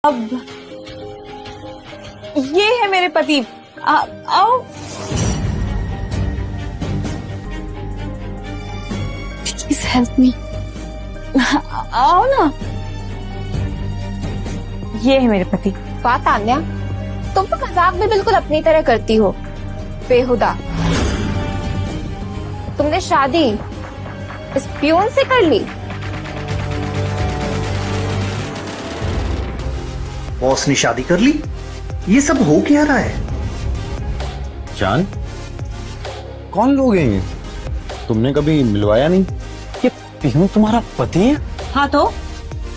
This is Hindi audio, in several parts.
अब ये है मेरे पति। आओ। Please help me. आओ ना। ये है मेरे पति। वाह तान्या, तुम तो मजाक भी बिल्कुल अपनी तरह करती हो। बेहुदा। तुमने शादी इस प्यून से कर ली? बॉस ने शादी कर ली? ये सब हो क्या रहा है? जान, कौन लोग हैं ये? तुमने कभी मिलवाया नहीं? ये प्यून तुम्हारा पति है? हाँ तो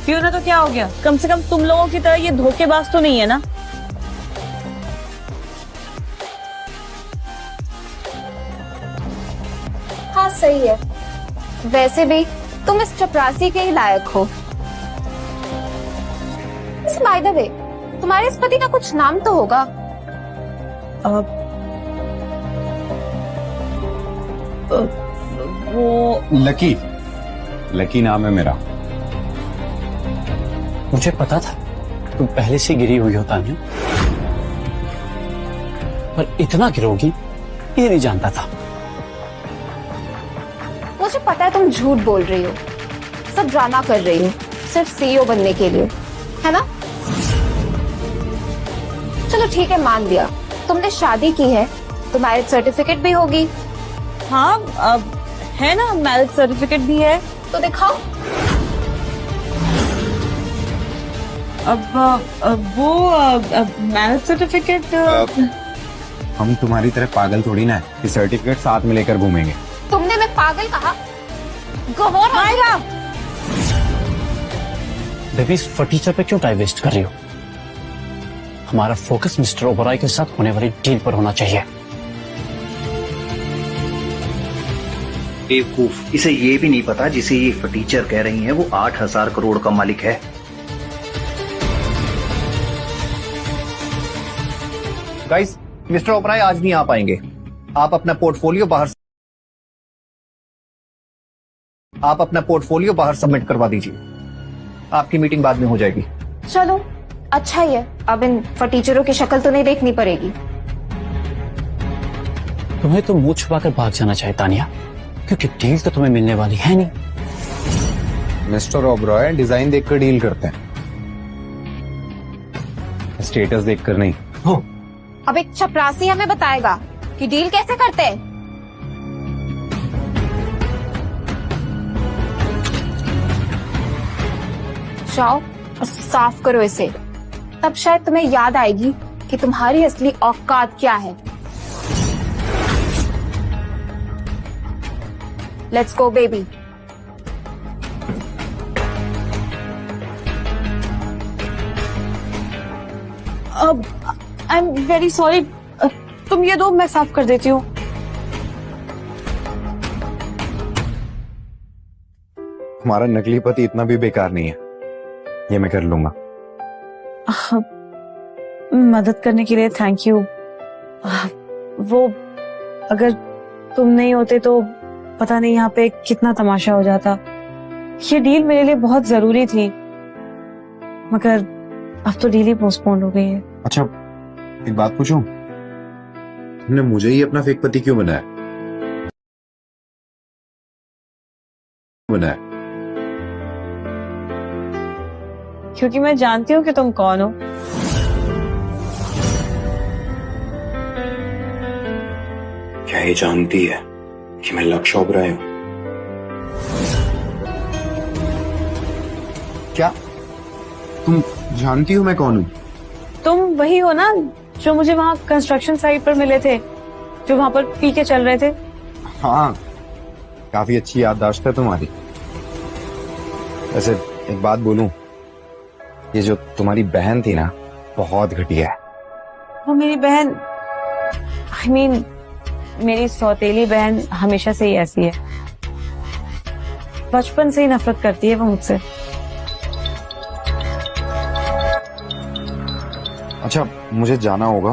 प्यून है तो क्या हो गया? कम से कम तुम लोगों की तरह ये धोखेबाज तो नहीं है ना? हाँ सही है। वैसे भी तुम इस चपरासी के ही लायक हो। बाय द वे, तुम्हारे इस पति का कुछ नाम तो होगा? वो लकी। लकी नाम है मेरा। मुझे पता था तुम पहले से गिरी हुई हो तान्या, पर इतना गिरोगी ये नहीं जानता था। मुझे पता है तुम झूठ बोल रही हो, सब ड्रामा कर रही हो सिर्फ सीईओ बनने के लिए, है ना? चलो ठीक है, मान लिया तुमने शादी की है तो मैरिज सर्टिफिकेट भी होगी। हाँ है ना, मैरिज सर्टिफिकेट भी है। तो दिखाओ। वो मैरिज सर्टिफिकेट। हम तुम्हारी तरह पागल थोड़ी ना है कि सर्टिफिकेट साथ में लेकर घूमेंगे। तुमने मैं पागल कहा? गवार आएगा। बेबी, इस फटीचर पे क्यों टाइम वेस्ट कर रही हो? हमारा फोकस मिस्टर ओबराय के साथ होने वाली डील पर होना चाहिए। बेवकूफ, इसे ये भी नहीं पता जिसे ये फटीचर कह रही हैं वो 8,000 करोड़ का मालिक है। गाइस, मिस्टर ओबराय आज नहीं आ पाएंगे। आप अपना पोर्टफोलियो बाहर सबमिट करवा दीजिए। आपकी मीटिंग बाद में हो जाएगी। चलो अच्छा ही है, अब इन फटीचरों की शक्ल तो नहीं देखनी पड़ेगी। तुम्हें तो मुंह छुपाकर भाग जाना चाहिए तानिया, क्योंकि डील तो तुम्हें मिलने वाली है नहीं। मिस्टर ओबराय डिजाइन देखकर डील करते हैं, स्टेटस देखकर नहीं। हो अब एक चपरासी हमें बताएगा कि डील कैसे करते हैं। जाओ और साफ करो इसे, तब शायद तुम्हें याद आएगी कि तुम्हारी असली औकात क्या है। Let's go baby. अब आई एम वेरी सॉरी, तुम ये दो, मैं साफ कर देती हूँ। हमारा नकली पति इतना भी बेकार नहीं है, ये मैं कर लूंगा। मदद करने के लिए थैंक यू। वो अगर तुम नहीं होते तो पता नहीं यहाँ पे कितना तमाशा हो जाता। ये डील मेरे लिए बहुत जरूरी थी, मगर अब तो डील ही पोस्टपोन हो गई है। अच्छा, एक बात पूछूं? तुमने मुझे ही अपना फेक पति क्यों बनाया? क्योंकि मैं जानती हूँ कि तुम कौन हो। क्या ये जानती है कि मैं लक्ष्य ओबराय हूं? क्या तुम जानती हो मैं कौन हूं? तुम वही हो ना जो मुझे वहाँ कंस्ट्रक्शन साइट पर मिले थे, जो वहाँ पर पी के चल रहे थे। हाँ, काफी अच्छी याददाश्त है तुम्हारी। वैसे एक बात बोलूं, ये जो तुम्हारी बहन थी ना, बहुत घटिया है। वो मेरी बहन, I mean, मेरी सौतेली बहन हमेशा से ही ऐसी है। बचपन से ही नफरत करती है वो मुझसे। अच्छा, मुझे जाना होगा,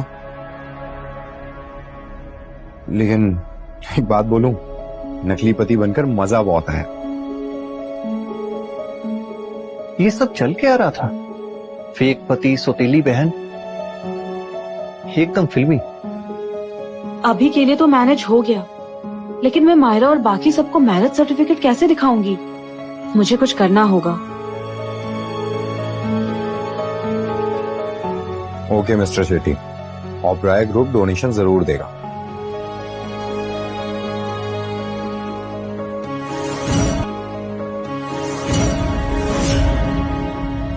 लेकिन एक बात बोलूं, नकली पति बनकर मजा बहुत है। ये सब चल क्या रहा था? फेक पति सौतेली बहन, एकदम फिल्मी। अभी के लिए तो मैनेज हो गया, लेकिन मैं मायरा और बाकी सबको मैरिज सर्टिफिकेट कैसे दिखाऊंगी? मुझे कुछ करना होगा। Okay mister Shetty, Oberoi group donation जरूर देगा।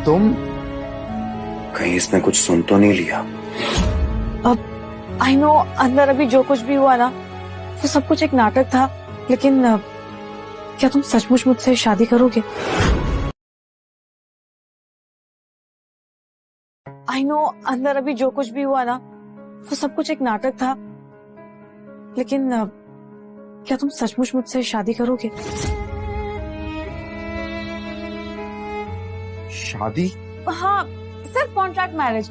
तुम कहीं इसने कुछ सुन तो नहीं लिया? अब आई नो अंदर अभी जो कुछ भी हुआ ना, वो सब कुछ एक नाटक था, लेकिन क्या तुम सचमुच मुझसे शादी करोगे? आई नो अंदर अभी जो कुछ भी हुआ ना, वो सब कुछ एक नाटक था, लेकिन क्या तुम सचमुच मुझसे शादी करोगे? शादी? हाँ, सिर्फ कॉन्ट्रैक्ट मैरिज।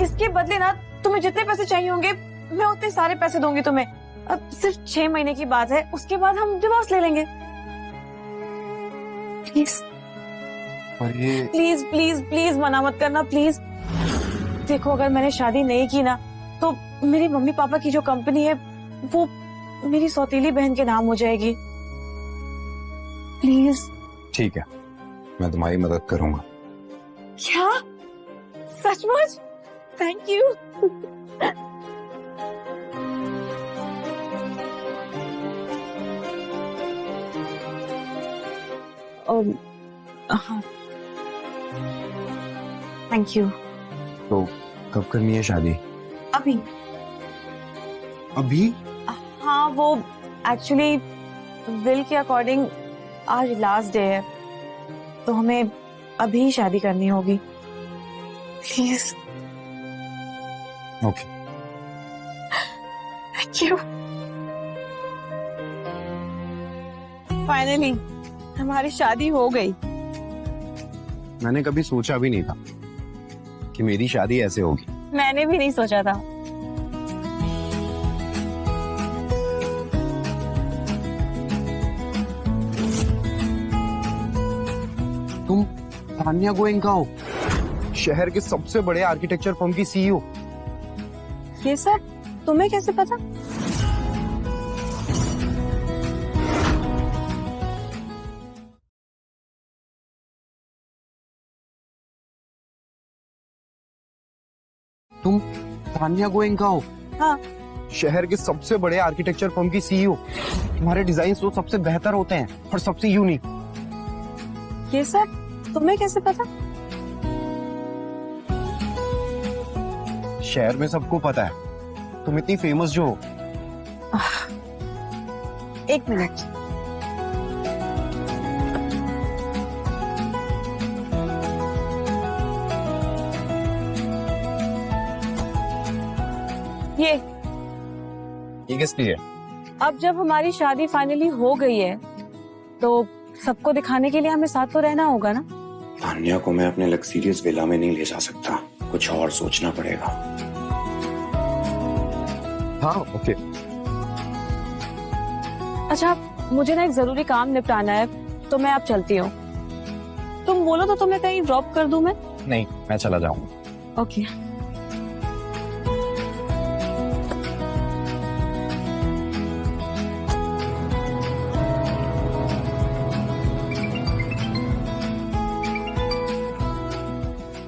इसके बदले ना तुम्हें जितने पैसे चाहिए होंगे मैं उतने सारे पैसे दूंगी तुम्हें। अब सिर्फ 6 महीने की बात है, उसके बाद हम डिवोर्स ले लेंगे। प्लीज पर ये प्लीज प्लीज प्लीज मना मत करना प्लीज। देखो अगर मैंने शादी नहीं की ना, तो मेरी मम्मी पापा की जो कंपनी है वो मेरी सौतेली बहन के नाम हो जाएगी। प्लीज। ठीक है, मैं तुम्हारी मदद करूंगा। क्या? सचमुच? Thank you. हाँ, थैंक यू। तो कब करनी है शादी? अभी। अभी? हाँ, वो एक्चुअली विल के अकॉर्डिंग आज लास्ट डे है, तो हमें अभी ही शादी करनी होगी। Please. Okay. Thank you. Finally हमारी शादी हो गई। मैंने कभी सोचा भी नहीं था कि मेरी शादी ऐसे होगी। मैंने भी नहीं सोचा था। तुम तान्या गोयनका हो, शहर के सबसे बड़े आर्किटेक्चर फर्म की सीईओ। ये सब तुम्हें कैसे पता? तुम तान्या गोयनका हो? हाँ। शहर के सबसे बड़े आर्किटेक्चर फर्म की सीईओ। तुम्हारे डिजाइन तो सबसे बेहतर होते हैं और सबसे यूनिक। ये सब तुम्हें कैसे पता? शहर में सबको पता है तुम इतनी फेमस जो हो। एक मिनट। ये किस लिए? अब जब हमारी शादी फाइनली हो गई है, तो सबको दिखाने के लिए हमें साथ तो रहना होगा ना। तान्या को मैं अपने लग्जरियस विला में नहीं ले जा सकता, कुछ और सोचना पड़ेगा। हाँ ओके। अच्छा, मुझे ना एक जरूरी काम निपटाना है, तो मैं अब चलती हूँ। तुम बोलो तो तुम्हें कहीं ड्रॉप कर दूं मैं? नहीं, मैं चला जाऊंगा। ओके।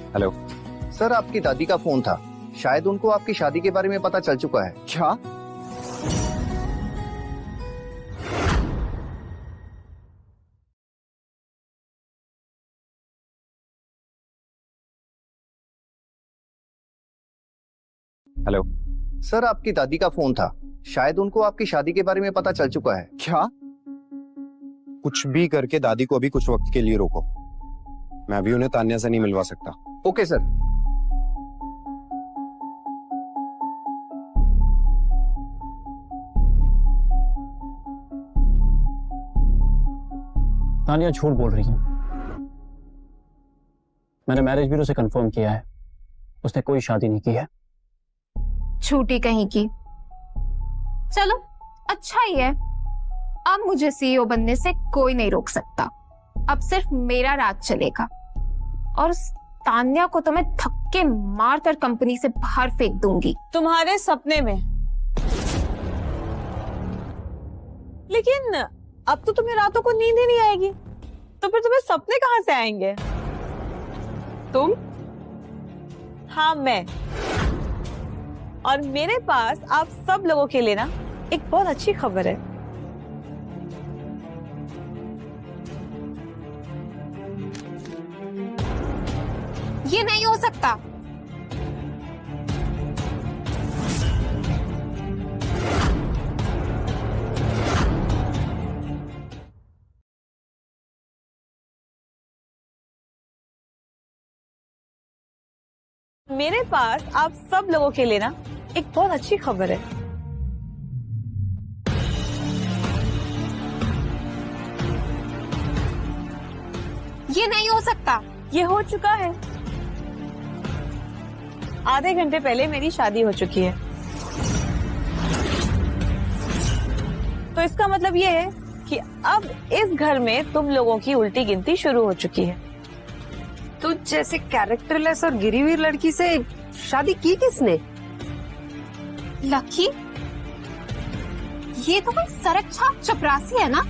हेलो सर, आपकी दादी का फोन था, शायद उनको आपकी शादी के बारे में पता चल चुका है। क्या? हेलो सर, आपकी दादी का फोन था, शायद उनको आपकी शादी के बारे में पता चल चुका है। क्या? कुछ भी करके दादी को अभी कुछ वक्त के लिए रोको। मैं अभी उन्हें तान्या से नहीं मिलवा सकता। Okay sir. तानिया झूठ बोल रही है। मैंने मैरिज ब्यूरो से कंफर्म किया है, उसने कोई शादी नहीं की है। छूटी कहीं की। चलो अच्छा ही है, अब मुझे सीईओ बनने से कोई नहीं रोक सकता। अब सिर्फ मेरा राज चलेगा और उस तान्या को तो मैं धक्के मारकर कंपनी से बाहर फेंक दूंगी। तुम्हारे सपने में। लेकिन अब तो तुम्हें रातों को नींद ही नहीं आएगी, तो फिर तुम्हें सपने कहाँ से आएंगे? तुम? हाँ, मैं। और मेरे पास आप सब लोगों के लिए ना एक बहुत अच्छी खबर है। ये नहीं हो सकता। मेरे पास आप सब लोगों के लिए ना एक बहुत अच्छी खबर है। ये नहीं हो सकता। ये हो चुका है। आधे घंटे पहले मेरी शादी हो चुकी है। तो इसका मतलब ये है कि अब इस घर में तुम लोगों की उल्टी गिनती शुरू हो चुकी है। तो जैसे कैरेक्टरलेस और गिरी हुई लड़की से शादी की किसने? लकी, ये तो कोई सरक छाप चपरासी है ना?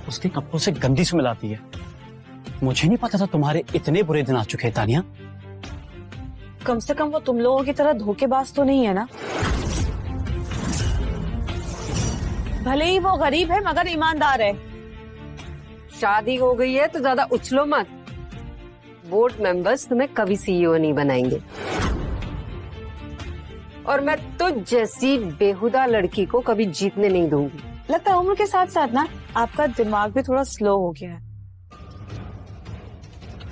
उसके कपड़ों से गंदी स्मेल आती है। मुझे नहीं पता था तुम्हारे इतने बुरे दिन आ चुके हैं तानिया। कम से कम वो तुम लोगों की तरह धोखेबाज तो नहीं है ना? भले ही वो गरीब है मगर ईमानदार है। शादी हो गई है तो ज्यादा उछलो मत। बोर्ड मेंबर्स तुम्हें कभी सीईओ नहीं बनाएंगे। और मैं तो जैसी बेहुदा लड़की को कभी जीतने नहीं दूंगी। लगता है उम्र के साथ साथ ना आपका दिमाग भी थोड़ा स्लो हो गया है।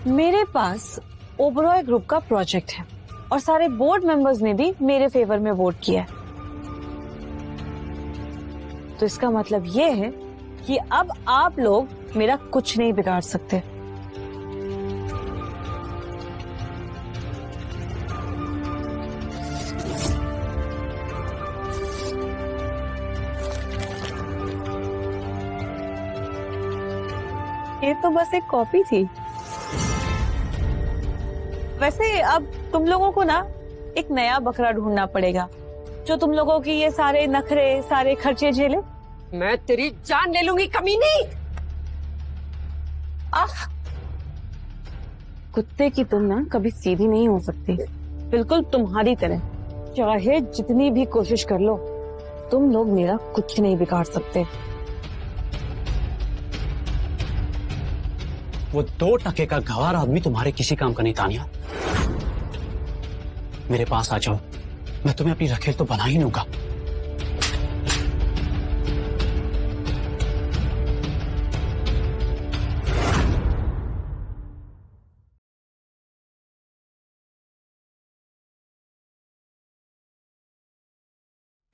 मेरे पास ओबरॉय ग्रुप का प्रोजेक्ट है और सारे बोर्ड मेंबर्स ने भी मेरे फेवर में वोट किया है। तो इसका मतलब ये है कि अब आप लोग मेरा कुछ नहीं बिगाड़ सकते। ये तो बस एक कॉपी थी। वैसे अब तुम लोगों को ना एक नया बकरा ढूंढना पड़ेगा जो तुम लोगों की ये सारे नखरे, सारे खर्चे झेले। मैं तेरी जान ले लूंगी कमीनी। आह, कुत्ते की तुम ना कभी सीधी नहीं हो सकती, बिल्कुल तुम्हारी तरह। चाहे जितनी भी कोशिश कर लो, तुम लोग मेरा कुछ नहीं बिगाड़ सकते। वो 2 टके का गंवार आदमी तुम्हारे किसी काम का नहीं तानिया। मेरे पास आ जाओ, मैं तुम्हें अपनी रखेल तो बना ही लूंगा।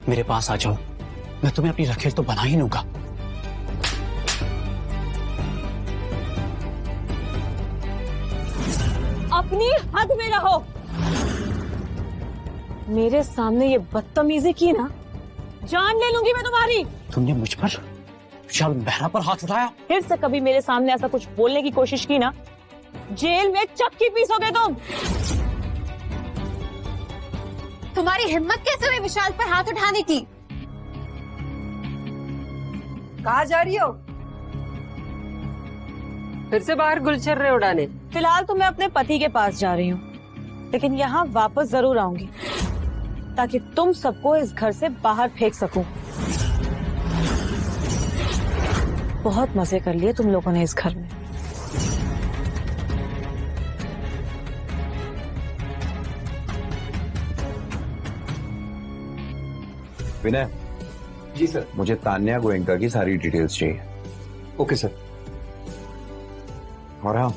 मेरे पास आ जाओ, मैं तुम्हें अपनी रखेल तो बना ही लूंगा। अपनी हद में रहो। मेरे सामने ये बदतमीजी की ना, जान ले लूंगी मैं तुम्हारी। तुमने मुझ पर, विशाल मेहरा पर हाथ उठाया। फिर से कभी मेरे सामने ऐसा कुछ बोलने की कोशिश की ना, जेल में चक्की पीसोगे तुम। तुम्हारी हिम्मत कैसे हुई विशाल पर हाथ उठाने की? कहाँ जा रही हो? फिर से बाहर गुलछर्रे उड़ाने? फिलहाल तो मैं अपने पति के पास जा रही हूँ, लेकिन यहाँ वापस जरूर आऊंगी ताकि तुम सबको इस घर से बाहर फेंक सकूं। बहुत मजे कर लिए तुम लोगों ने इस घर में। विनय जी सर। मुझे तान्या गोयंका की सारी डिटेल्स चाहिए। Okay sir. और हाँ,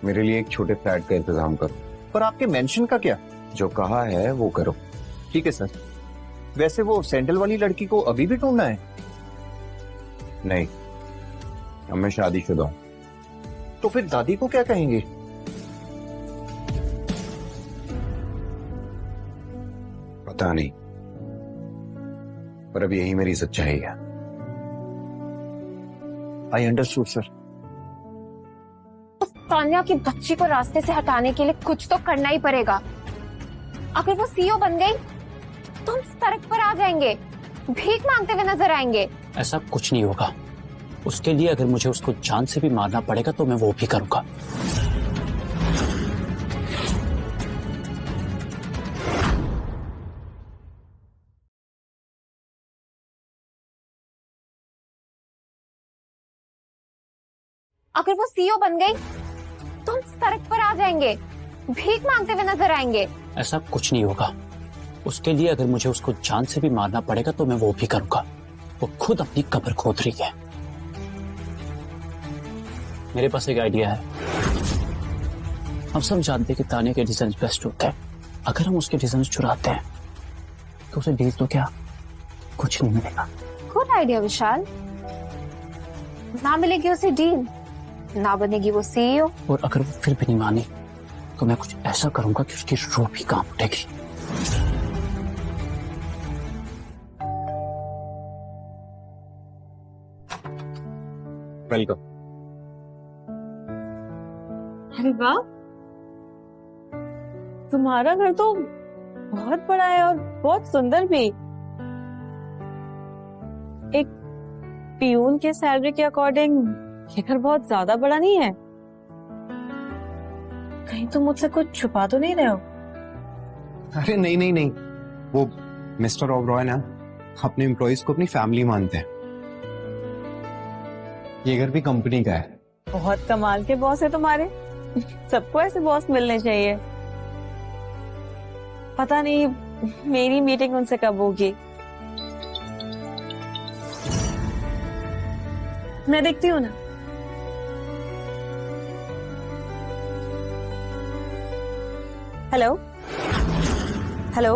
मेरे लिए एक छोटे फ्लैट का इंतजाम करो। पर आपके मेंशन का क्या? जो कहा है वो करो। ठीक है सर। वैसे वो सैंडल वाली लड़की को अभी भी ढूंढना है? नहीं, अब मैं शादीशुदा हूं। तो फिर दादी को क्या कहेंगे? पता नहीं, पर अब यही मेरी सच्चाई है। I understood sir. तान्या की बच्ची को रास्ते से हटाने के लिए कुछ तो करना ही पड़ेगा। अगर वो सीईओ बन गई तो हम सड़क पर आ जाएंगे, भीख मांगते हुए नजर आएंगे। ऐसा कुछ नहीं होगा। उसके लिए अगर मुझे उसको जान से भी मारना पड़ेगा तो मैं वो भी करूंगा। अगर वो सीईओ बन गई तो हम सड़क पर आ जाएंगे, भीख मांगते हुए नजर आएंगे। ऐसा कुछ नहीं होगा। उसके लिए अगर मुझे उसको जान से भी मारना पड़ेगा तो मैं वो भी करूंगा। वो खुद अपनी कब्र खोद रही है। मेरे पास एक आइडिया है। हम सब जानते हैं कि तान्या के डिजाइन बेस्ट होते हैं। अगर हम उसके डिजाइन चुराते हैं तो उसे डील तो क्या कुछ नहीं मिलेगा। गुड आइडिया विशाल। ना मिलेगी उसे डील, ना बनेगी वो सीईओ। और अगर वो फिर भी नहीं मानी तो मैं कुछ ऐसा करूंगा कि उसकी रूह भी काम उठेगी। वेलकम। अरे वाह, तुम्हारा घर तो बहुत बड़ा है और बहुत सुंदर भी। एक पियून के सैलरी के अकॉर्डिंग ये घर बहुत ज्यादा बड़ा नहीं है। कहीं तुम मुझसे कुछ छुपा तो नहीं रहे हो? अरे नहीं नहीं नहीं, वो मिस्टर ओबरॉय ना अपने एम्प्लॉइज को अपनी फैमिली मानते हैं। ये घर भी कंपनी का है। बहुत कमाल के बॉस है तुम्हारे। सबको ऐसे बॉस मिलने चाहिए। पता नहीं मेरी मीटिंग उनसे कब होगी। मैं देखती हूँ ना। हेलो हेलो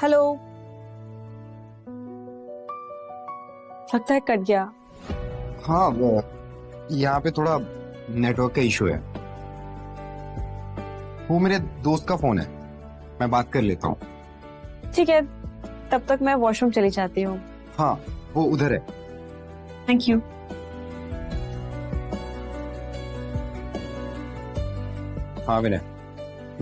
हेलो, लगता है कट गया। हाँ, वो यहाँ पे थोड़ा नेटवर्क का इशू है। वो मेरे दोस्त का फोन है, मैं बात कर लेता हूँ। ठीक है, तब तक मैं वॉशरूम चली जाती हूँ। हाँ, वो उधर है। Thank you. हाँ विनय,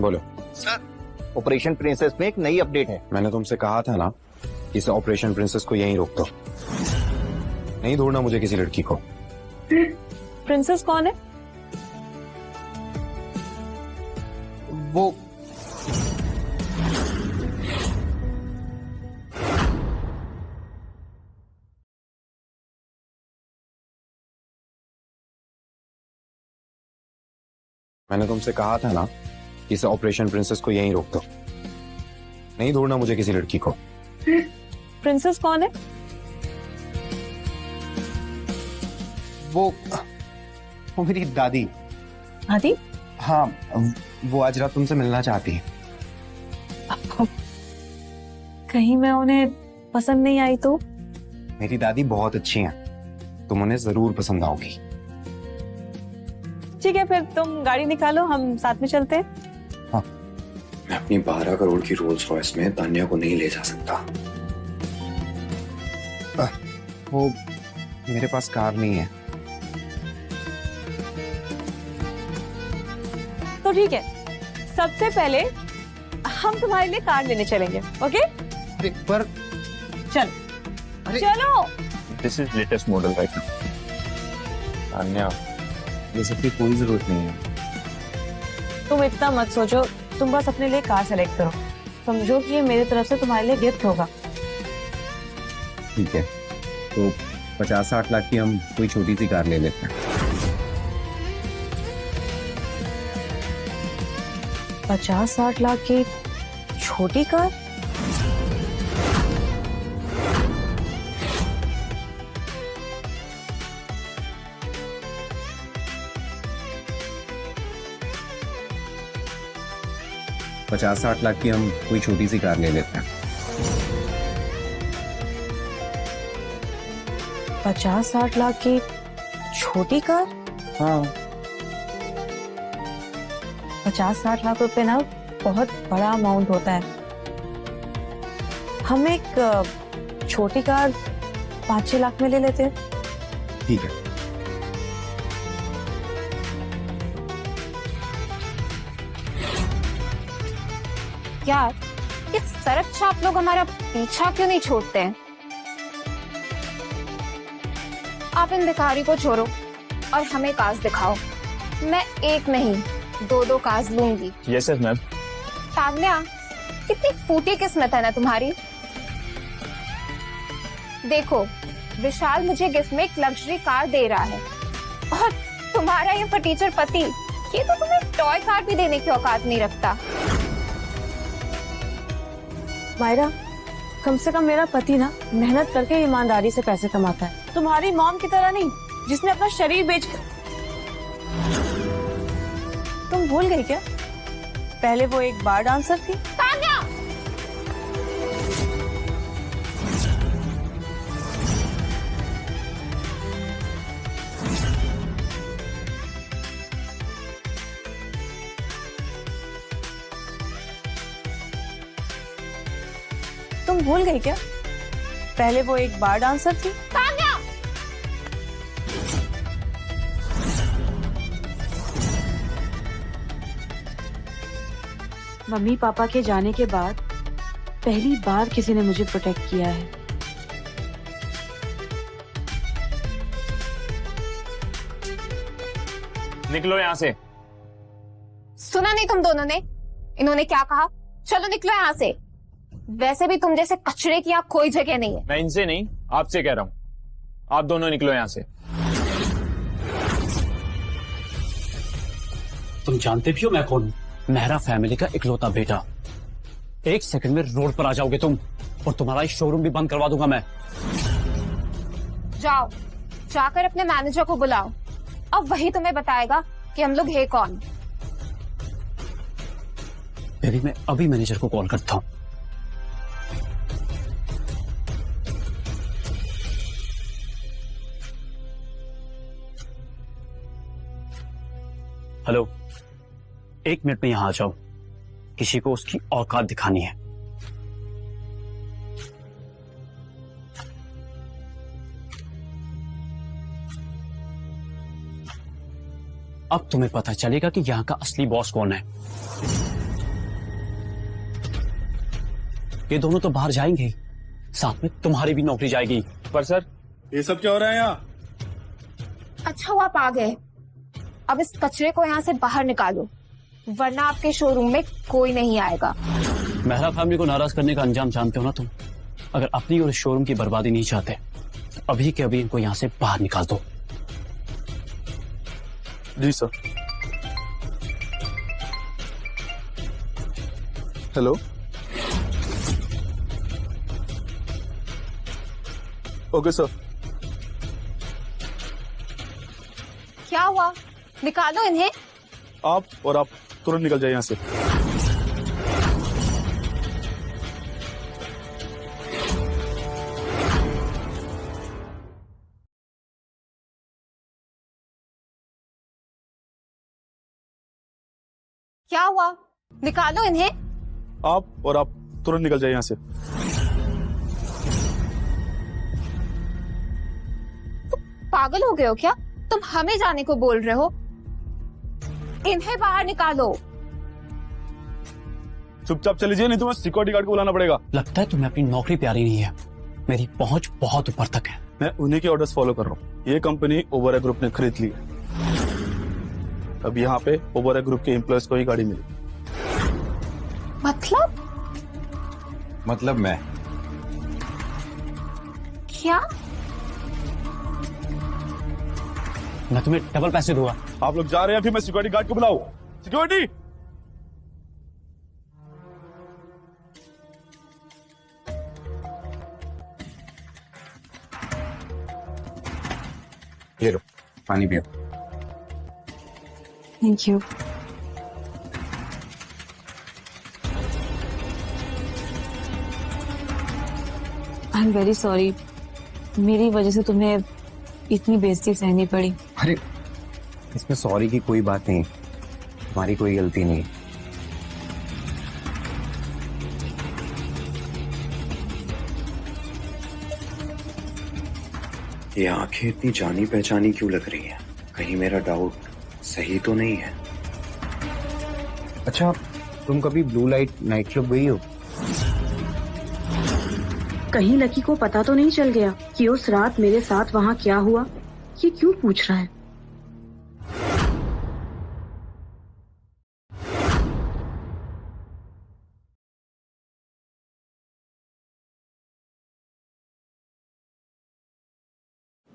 बोलो। सर, ऑपरेशन प्रिंसेस में एक नई अपडेट है। मैंने तुमसे कहा था ना कि इस ऑपरेशन प्रिंसेस को यहीं रोक दो। नहीं ढूंढना मुझे किसी लड़की को। प्रिंसेस कौन है? वो मैंने तुमसे कहा था ना कि इस ऑपरेशन प्रिंसेस को यहीं रोक दो। नहीं ढूंढना मुझे किसी लड़की को। प्रिंसेस कौन है? वो मेरी दादी। दादी? हाँ, वो आज रात तुमसे मिलना चाहती है। कहीं मैं उन्हें पसंद नहीं आई तो? मेरी दादी बहुत अच्छी हैं, तुम उन्हें जरूर पसंद आओगी। ठीक है, फिर तुम गाड़ी निकालो, हम साथ में चलते हैं। हाँ, मैं अपनी 12 करोड़ की रोल्स रॉयस में तान्या को नहीं ले जा सकता। वो मेरे पास कार नहीं है। तो ठीक है, सबसे पहले हम तुम्हारे लिए कार लेने चलेंगे। ओके? अरे पर चल, अरे- चलो। This is latest model right now. Tanya, ये सब की कोई जरूरत नहीं है। तुम इतना मत सोचो, तुम बस अपने लिए कार सेलेक्ट करो। समझो कि ये मेरी तरफ से तुम्हारे लिए गिफ्ट होगा। ठीक है, तो 50-60 लाख की हम कोई छोटी सी कार ले लेते हैं। 50-60 लाख की छोटी कार? $50-60 लाख की हम कोई छोटी सी कार ले लेते हैं। 50-60 लाख की छोटी कार? हाँ, 50-60 लाख रुपए ना बहुत बड़ा अमाउंट होता है। हम एक छोटी कार 5-6 लाख में ले लेते हैं। ठीक है। यार, इस सड़क छाप लोग हमारा पीछा क्यों नहीं छोड़ते हैं? आप इन भिखारी को छोड़ो और हमें कार्स दिखाओ। मैं एक नहीं 2-2 कार्स लूंगी। Yes ma'am. तान्या, कितनी फूटी किस्मत है ना तुम्हारी। देखो, विशाल मुझे गिफ्ट में एक लग्जरी कार दे रहा है और तुम्हारा ये फटीचर पति, ये तो तुम्हें टॉय कार भी देने की औकात नहीं रखता। मायरा, कम से कम मेरा पति ना मेहनत करके ईमानदारी से पैसे कमाता है, तुम्हारी मॉम की तरह नहीं जिसने अपना शरीर बेचकर। तुम भूल गई क्या? पहले वो एक बार डांसर थी। तान्या! तुम भूल गई क्या? पहले वो एक बार डांसर थी। तान्या! मम्मी पापा के जाने के बाद पहली बार किसी ने मुझे प्रोटेक्ट किया है। निकलो यहाँ से। सुना नहीं तुम दोनों ने इन्होंने क्या कहा? चलो निकलो यहाँ से। वैसे भी तुम जैसे कचरे की यहाँ कोई जगह नहीं है। मैं इनसे नहीं, आपसे कह रहा हूँ। आप दोनों निकलो यहाँ से। तुम जानते भी हो मैं कौन हूं? मेहरा फैमिली का इकलौता बेटा। 1 सेकंड में रोड पर आ जाओगे तुम और तुम्हारा इस शोरूम भी बंद करवा दूंगा मैं। जाओ, जाकर अपने मैनेजर को बुलाओ, अब वही तुम्हें बताएगा कि हम लोग है कौन। बेबी, मैं अभी मैनेजर को कॉल करता हूँ। हेलो, 1 मिनट में यहां आ जाओ, किसी को उसकी औकात दिखानी है। अब तुम्हें पता चलेगा कि यहाँ का असली बॉस कौन है। ये दोनों तो बाहर जाएंगे ही, साथ में तुम्हारी भी नौकरी जाएगी। पर सर, ये सब क्या हो रहा है यहाँ? अच्छा हुआ आप आ गए। अब इस कचरे को यहाँ से बाहर निकालो, वरना आपके शोरूम में कोई नहीं आएगा। मेहरा फैमिली को नाराज करने का अंजाम जानते हो ना तुम। अगर अपनी और इस शोरूम की बर्बादी नहीं चाहते, अभी के अभी इनको यहाँ से बाहर निकाल दो। जी सर। Hello, okay sir. क्या हुआ? निकालो इन्हें। आप तुरंत निकल जाइए यहाँ से। क्या हुआ? निकालो इन्हें। आप तुरंत निकल जाइए यहाँ से। पागल हो गए हो क्या? तुम हमें जाने को बोल रहे हो? इन्हें बाहर निकालो। चुपचाप चली जाइए, नहीं तो मैं सिक्योरिटी गार्ड को बुलाना पड़ेगा। लगता है तुम्हें अपनी नौकरी प्यारी नहीं है। मेरी पहुंच बहुत ऊपर तक है। मैं उन्हीं के ऑर्डर्स फॉलो कर रहा हूँ। ये कंपनी ओबेरॉय ग्रुप ने खरीद ली है। अब यहाँ पे ओबेरॉय ग्रुप के एम्प्लॉयज को ही गाड़ी मिली। मतलब मैं क्या? मैं तुम्हें डबल पैसे दूंगा। आप लोग जा रहे हैं, फिर मैं सिक्योरिटी गार्ड को बुलाऊं? सिक्योरिटी! ये लो, पानी पियो। Thank you. I am very sorry, मेरी वजह से तुम्हें इतनी बेइज्जती सहनी पड़ी। अरे, इसमें सॉरी की कोई बात नहीं, तुम्हारी कोई गलती नहीं। ये आंखें इतनी जानी पहचानी क्यों लग रही हैं? कहीं मेरा डाउट सही तो नहीं है? अच्छा, तुम कभी ब्लू लाइट नाइट क्लब गई हो? कहीं लकी को पता तो नहीं चल गया कि उस रात मेरे साथ वहाँ क्या हुआ? ये क्यों पूछ रहा है?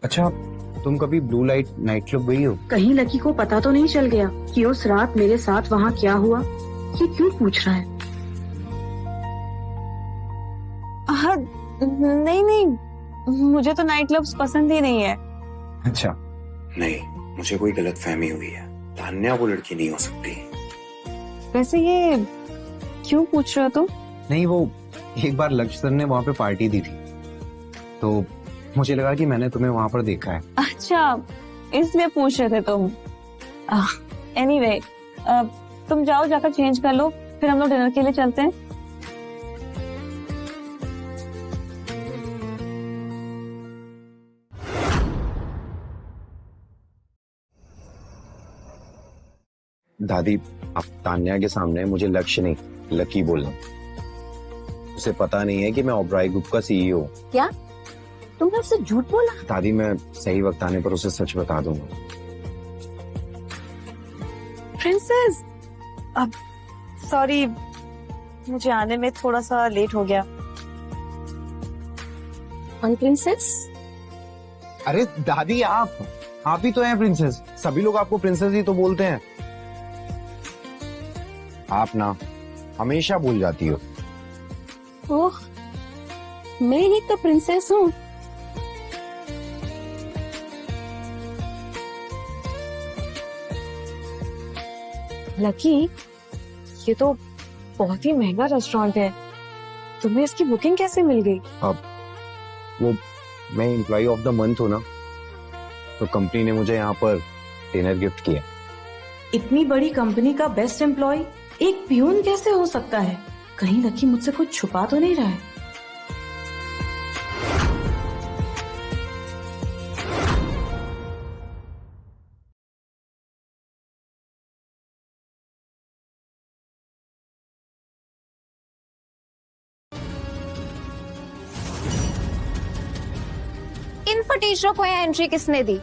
अच्छा, तुम कभी ब्लू लाइट नाइट क्लब गई हो? कहीं लकी को पता तो नहीं चल गया कि उस रात मेरे साथ वहाँ क्या हुआ? ये क्यों पूछ रहा है? नहीं, मुझे तो नाइट क्लब्स पसंद ही नहीं है। अच्छा, नहीं, मुझे कोई गलत फहमी हुई है। तान्या वो लड़की नहीं हो सकती। वैसे ये क्यों पूछ रहे हो तुम? नहीं, वो एक बार लक्ष्य सर ने वहाँ पे पार्टी दी थी, तो मुझे लगा कि मैंने तुम्हें वहाँ पर देखा है। अच्छा, इसलिए पूछ रहे थे तुम। एनीवे, तुम जाओ, जाकर चेंज कर लो, फिर हम लोग डिनर के लिए चलते हैं। दादी, अब तान्या के सामने मुझे लक्ष्य नहीं, लकी बोलना। उसे पता नहीं है कि मैं ओबराय ग्रुप का सीईओ हूँ। क्या तुमने उससे झूठ बोला? दादी, मैं सही वक्त आने पर उसे सच बता दूंगा। प्रिंसेस, अब सॉरी, मुझे आने में थोड़ा सा लेट हो गया। प्रिंसेस? अरे दादी, आप ही तो हैं प्रिंसेस। सभी लोग आपको प्रिंसेस ही तो बोलते हैं। आप ना हमेशा भूल जाती हो। ओह, मैं ही तो प्रिंसेस हूँ। लकी, ये तो बहुत ही महंगा रेस्टोरेंट है, तुम्हें इसकी बुकिंग कैसे मिल गई? अब वो मैं एम्प्लॉय ऑफ द मंथ हूँ ना, तो कंपनी ने मुझे यहाँ पर डिनर गिफ्ट किया। इतनी बड़ी कंपनी का बेस्ट एम्प्लॉय एक पियून कैसे हो सकता है? कहीं लकी मुझसे कुछ छुपा तो नहीं रहा है? इन फटीचरों को यहाँ एंट्री किसने दी?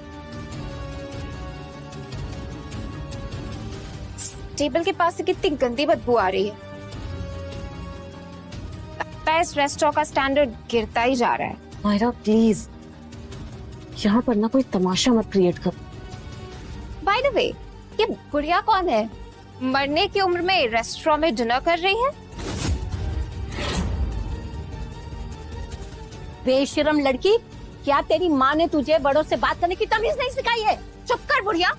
टेबल के पास से कितनी गंदी बदबू आ रही है। लगता है इस रेस्टोरेंट का स्टैंडर्ड गिरता ही जा रहा है। मायरा प्लीज, यहाँ पर ना कोई तमाशा मत क्रिएट कर। बाय द वे, ये बुढ़िया कौन है? मरने की उम्र में रेस्टोरेंट में डिनर कर रही है। बेशरम लड़की, क्या तेरी माँ ने तुझे बड़ों से बात करने की तमीज नहीं सिखाई है? चुप कर बुढ़िया।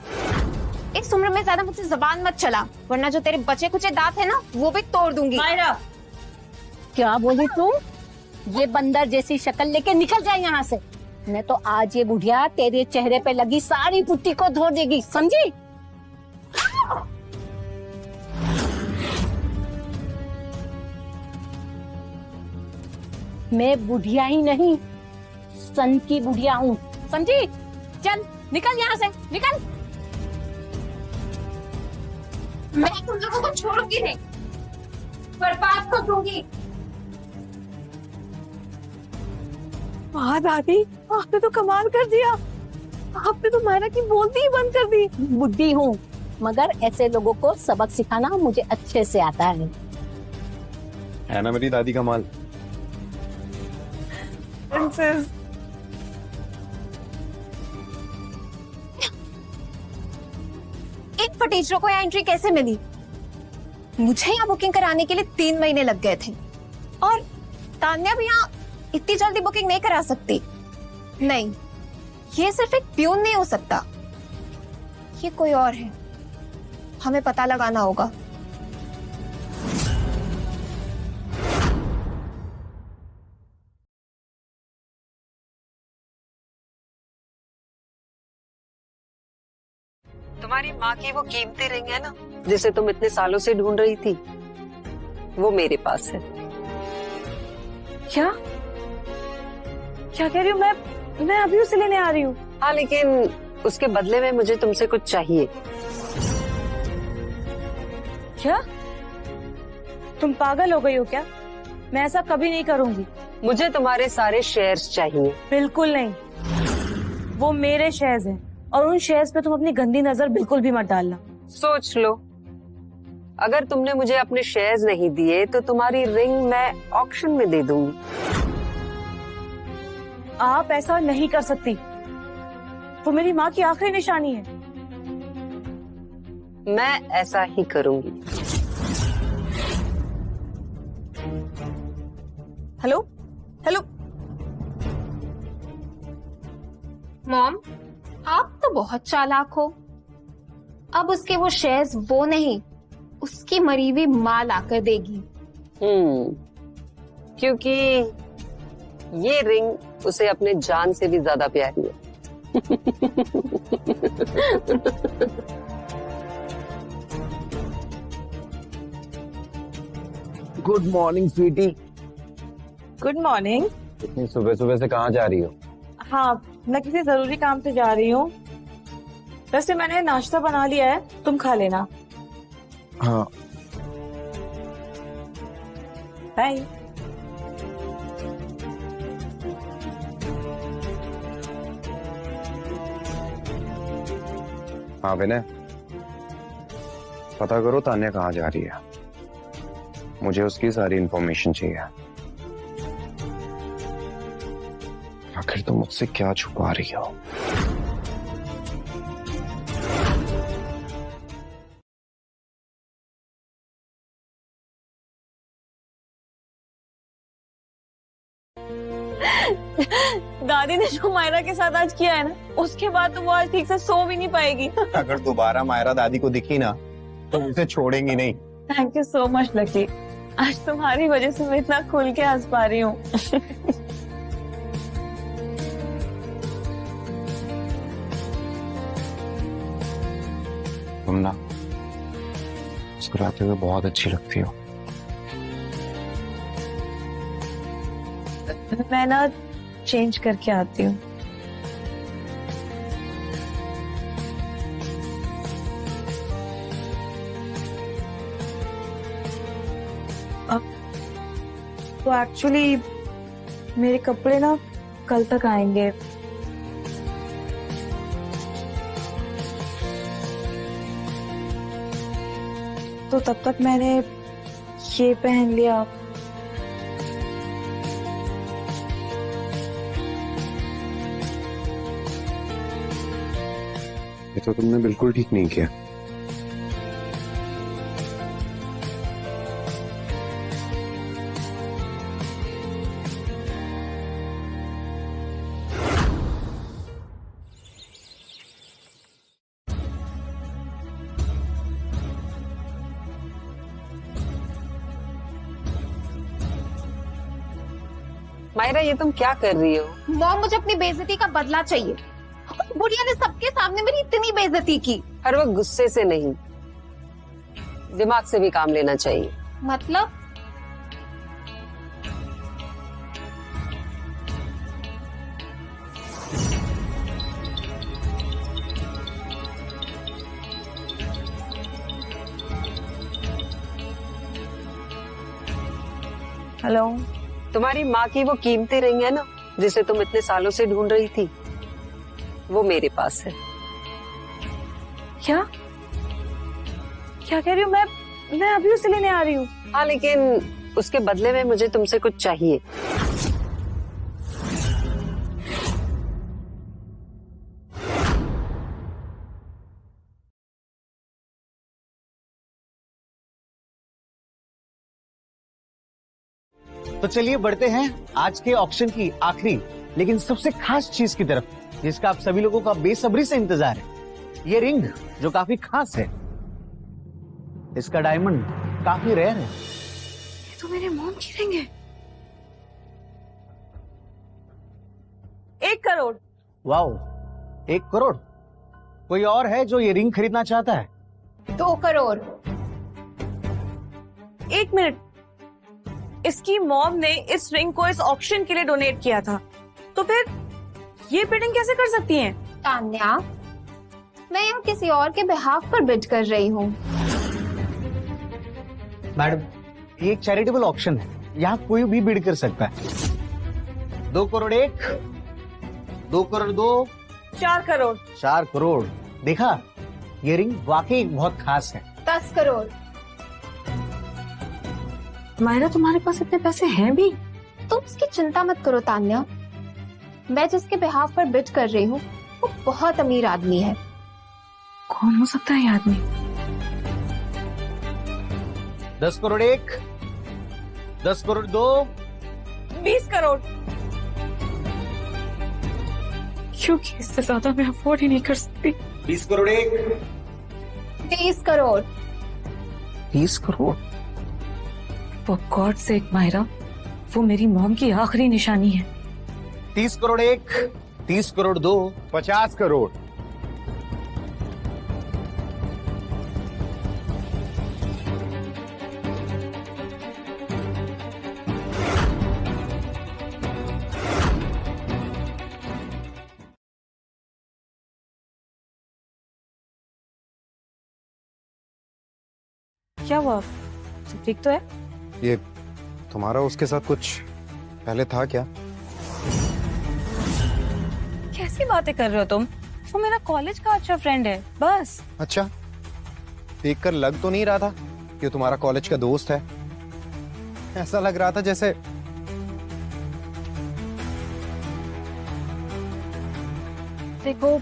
इस उम्र में ज्यादा मुझसे जबान मत चला, वरना जो तेरे बचे कुचे दांत है ना, वो भी तोड़ दूंगी। मायरा, क्या बोली तू? ये बंदर जैसी शक्ल लेके निकल जाए यहाँ से, नहीं तो आज ये बुढ़िया तेरे चेहरे पे लगी सारी पुट्टी को धो देगी, समझी? मैं बुढ़िया ही नहीं, सन की बुढ़िया हूँ, समझी? चल निकल यहाँ से, निकल। मैं तुम लोगों को छोड़ूंगी नहीं, बर्बाद कर दूंगी। वाह दादी, आपने तो कमाल कर दिया। आपने तो मायरा की बोलती ही बंद कर दी। बुद्धि हूँ, मगर ऐसे लोगों को सबक सिखाना मुझे अच्छे से आता है ना मेरी दादी कमाल। प्रिंसेस, इन फटीचरों को यहाँ एंट्री कैसे मिली? मुझे यहाँ बुकिंग कराने के लिए 3 महीने लग गए थे, और तान्या भी यहाँ इतनी जल्दी बुकिंग नहीं करा सकती। नहीं, ये सिर्फ एक प्यून नहीं हो सकता, ये कोई और है। हमें पता लगाना होगा। तुम्हारी माँ की वो कीमती रिंग है ना, जिसे तुम इतने सालों से ढूंढ रही थी, वो मेरे पास है। क्या क्या कह रही हूँ? मैं अभी उसे लेने आ रही हूँ। हाँ, लेकिन उसके बदले में मुझे तुमसे कुछ चाहिए। क्या? तुम पागल हो गई हो क्या? मैं ऐसा कभी नहीं करूंगी। मुझे तुम्हारे सारे शेयर्स चाहिए। बिल्कुल नहीं, वो मेरे शेयर्स हैं और उन शेयर्स पे तुम अपनी गंदी नजर बिल्कुल भी मत डालना। सोच लो, अगर तुमने मुझे अपने शेयर्स नहीं दिए तो तुम्हारी रिंग मैं ऑक्शन में दे दूंगी। आप ऐसा नहीं कर सकती, वो मेरी माँ की आखिरी निशानी है। मैं ऐसा ही करूंगी। हेलो हेलो मॉम, आप तो बहुत चालाक हो। अब उसके वो शेयर्स वो नहीं, उसकी मरी हुई माँ लाकर देगी। क्योंकि ये रिंग उसे अपने जान से भी ज्यादा प्यारी है। Good morning sweetie. Good morning. इतनी सुबह सुबह से कहाँ जा रही हो? हाँ, मैं किसी जरूरी काम से जा रही हूँ। वैसे मैंने नाश्ता बना लिया है, तुम खा लेना। हाँ। बाय। हाँ विनय, पता करो तान्या कहाँ जा रही है। मुझे उसकी सारी इंफॉर्मेशन चाहिए। आखिर तुम मुझसे क्या छुपा रही हो? दादी ने जो मायरा के साथ आज किया है ना, उसके बाद तो वो आज ठीक से सो भी नहीं पाएगी। अगर दोबारा मायरा दादी को दिखी ना तो उसे छोड़ेंगी नहीं। Thank you so much lucky, आज तुम्हारी वजह से मैं इतना खुल के हंस पा रही हूँ। तुम ना मुस्कुराते हुए बहुत अच्छी लगती हो। मैं ना चेंज करके आती हूँ। तो एक्चुअली मेरे कपड़े ना कल तक आएंगे। तो तब तक मैंने ये पहन लिया। ये तो तुमने बिल्कुल ठीक नहीं किया। मायरा, ये तुम क्या कर रही हो? मॉम, मुझे अपनी बेइज्जती का बदला चाहिए। बुढ़िया ने सबके सामने मेरी इतनी बेइज्जती की। हर वक्त गुस्से से नहीं, दिमाग से भी काम लेना चाहिए। मतलब? हेलो। तुम्हारी माँ की वो कीमती रिंग है ना, जिसे तुम इतने सालों से ढूंढ रही थी, वो मेरे पास है। क्या क्या कह रही हूँ? मैं अभी उसे लेने आ रही हूँ। हाँ, लेकिन उसके बदले में मुझे तुमसे कुछ चाहिए। तो चलिए बढ़ते हैं आज के ऑक्शन की आखिरी लेकिन सबसे खास चीज की तरफ, जिसका आप सभी लोगों का बेसब्री से इंतजार है। ये रिंग जो काफी खास है, इसका डायमंड काफी रेयर है। ये तो मेरे मॉम की रिंग है। 1 करोड़। वाओ, 1 करोड़। कोई और है जो ये रिंग खरीदना चाहता है? 2 करोड़। 1 मिनट, इसकी मॉम ने इस रिंग को इस ऑक्शन के लिए डोनेट किया था, तो फिर ये बिडिंग कैसे कर सकती हैं? तान्या, मैं यहाँ किसी और के बिहाफ पर बिड कर रही हूँ। मैडम, ये एक चैरिटेबल ऑक्शन है, यहाँ कोई भी बिड कर सकता है। 2 करोड़ 1, 2 करोड़ 2, 4 करोड़। 4 करोड़। देखा, ये रिंग वाकई बहुत खास है। 10 करोड़। मायरा, तुम्हारे पास इतने पैसे हैं भी? तुम उसकी चिंता मत करो तान्या, मैं जिसके बिहाफ पर बिड कर रही हूँ वो बहुत अमीर आदमी है। कौन हो सकता है ये आदमी? 10 करोड़ 1, 10 करोड़ 2, 20 करोड़। क्योंकि इससे ज्यादा मैं अफोर्ड ही नहीं कर सकती। 20 crore 1, 30 crore. 30 crore. For God's sake, Myra, वो मेरी मॉम की आखिरी निशानी है। 30 करोड़ 1, 30 करोड़ 2, 50 करोड़। क्या हुआ? सब ठीक तो है? ये तुम्हारा उसके साथ कुछ पहले था क्या? कैसी बातें कर रहे हो तुम? वो मेरा कॉलेज का अच्छा फ्रेंड है, बस। अच्छा, देखकर लग तो नहीं रहा था कि तुम्हारा कॉलेज का दोस्त है। ऐसा लग रहा था जैसे देखो,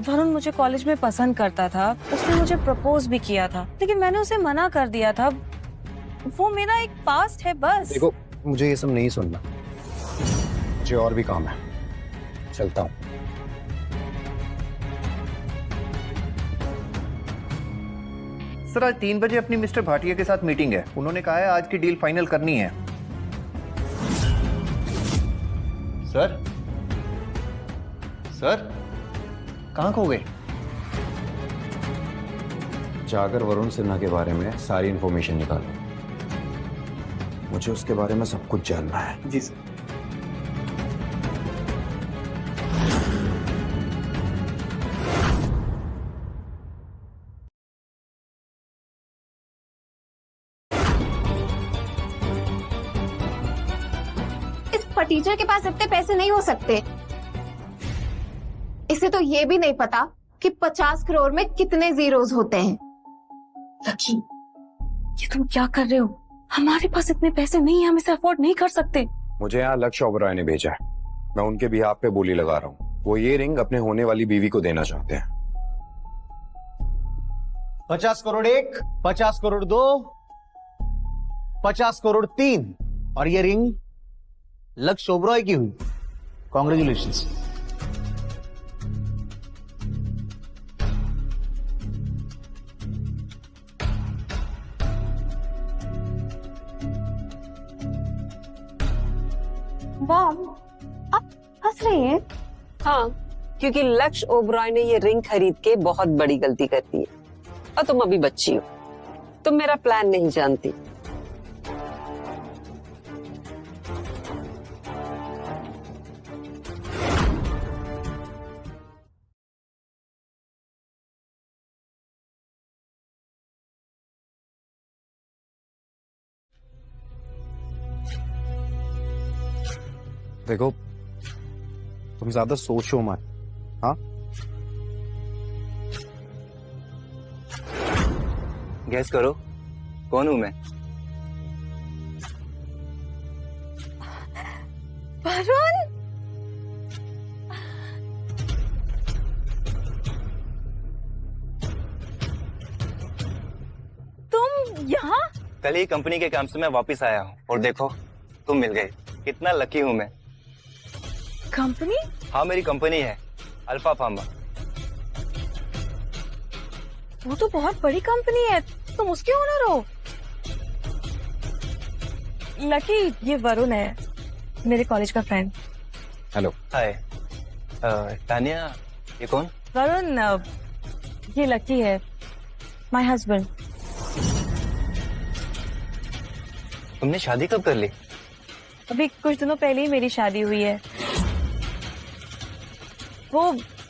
वरुण मुझे कॉलेज में पसंद करता था, उसने मुझे प्रपोज भी किया था, लेकिन मैंने उसे मना कर दिया था। वो मेरा एक पास्ट है, बस। देखो, मुझे ये सब नहीं सुनना, मुझे और भी काम है, चलता हूँ। सर, आज 3 बजे अपनी मिस्टर भाटिया के साथ मीटिंग है। उन्होंने कहा है आज की डील फाइनल करनी है। सर, सर, कहाँ खो गए? जाकर वरुण सिन्हा के बारे में सारी इंफॉर्मेशन निकालो, मुझे उसके बारे में सब कुछ जानना है। जी सर। इस फटीचर के पास इतने पैसे नहीं हो सकते। इसे तो ये भी नहीं पता कि 50 करोड़ में कितने जीरोस होते हैं। लकी, ये तुम क्या कर रहे हो? हमारे पास इतने पैसे नहीं है, हम इसे अफोर्ड नहीं कर सकते। मुझे यहाँ लक्ष्य ओबरॉय ने भेजा है, मैं उनके बिहाफ पे बोली लगा रहा हूँ। वो ये रिंग अपने होने वाली बीवी को देना चाहते हैं। 50 करोड़ 1, 50 करोड़ 2, 50 करोड़ 3, और ये रिंग लक्ष्य ओबरॉय की हुई। कॉन्ग्रेचुलेशंस। मॉम, आप हंस रही हैं? हाँ, क्योंकि लक्ष्य ओबरॉय ने ये रिंग खरीद के बहुत बड़ी गलती कर दी है और तुम अभी बच्ची हो, तुम मेरा प्लान नहीं जानती। देखो, तुम ज्यादा सोचो मत, हाँ? गैस करो, कौन हूं मैं? वरुण, तुम यहाँ? कल ही कंपनी के काम से मैं वापस आया हूँ और देखो, तुम मिल गए। कितना लकी हूँ मैं। कंपनी? हाँ, मेरी कंपनी है अल्फा फार्मा। वो तो बहुत बड़ी कंपनी है, तुम उसके ओनर हो? लकी, ये वरुण है, मेरे कॉलेज का फ्रेंड। हेलो। हाय। तानिया, ये कौन? वरुण, ये लकी है, माय हस्बैंड। तुमने शादी कब कर ली? अभी कुछ दिनों पहले ही मेरी शादी हुई है। वो